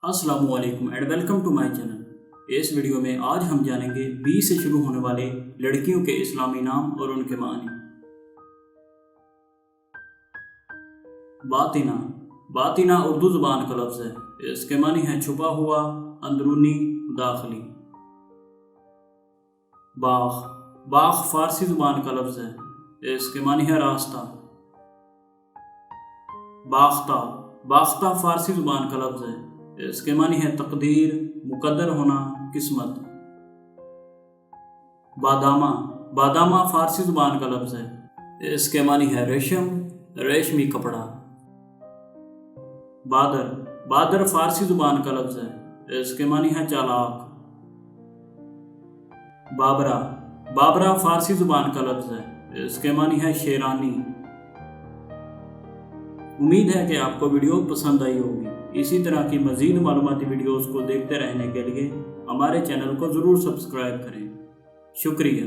अस्सलाम वालेकुम and welcome to my channel. इस वीडियो में आज हम जानेंगे बी से शुरू होने वाले लड़कियों के इस्लामी नाम और उनके मानी। बातिना। बातिना उर्दू ज़ुबान का लफ्ज़ है। इसके मानी है छुपा हुआ, अंदरूनी, दाखिली। बाख। बाख फ़ारसी ज़ुबान का लफ्ज़ है। इसके मानी है रास्ता। बाख्ता। बाख्ता फ़ारसी ज़ुबान का लफ्ज़ है। इसके मानी है तकदीर, मुकद्दर होना, किस्मत। बादामा। बादामा फ़ारसी ज़ुबान का लफ्ज़ है। इसके मानी है रेशम, रेशमी कपड़ा। बादर। बादर फ़ारसी ज़ुबान का लफ्ज़ है। इसके मानी है चालाक। बाबरा। बाबरा फ़ारसी ज़ुबान का लफ्ज़ है। इसके मानी है शेरानी। उम्मीद है कि आपको वीडियो पसंद आई होगी। इसी तरह की मज़ीद मालूमाती वीडियोज़ को देखते रहने के लिए हमारे चैनल को ज़रूर सब्सक्राइब करें। शुक्रिया।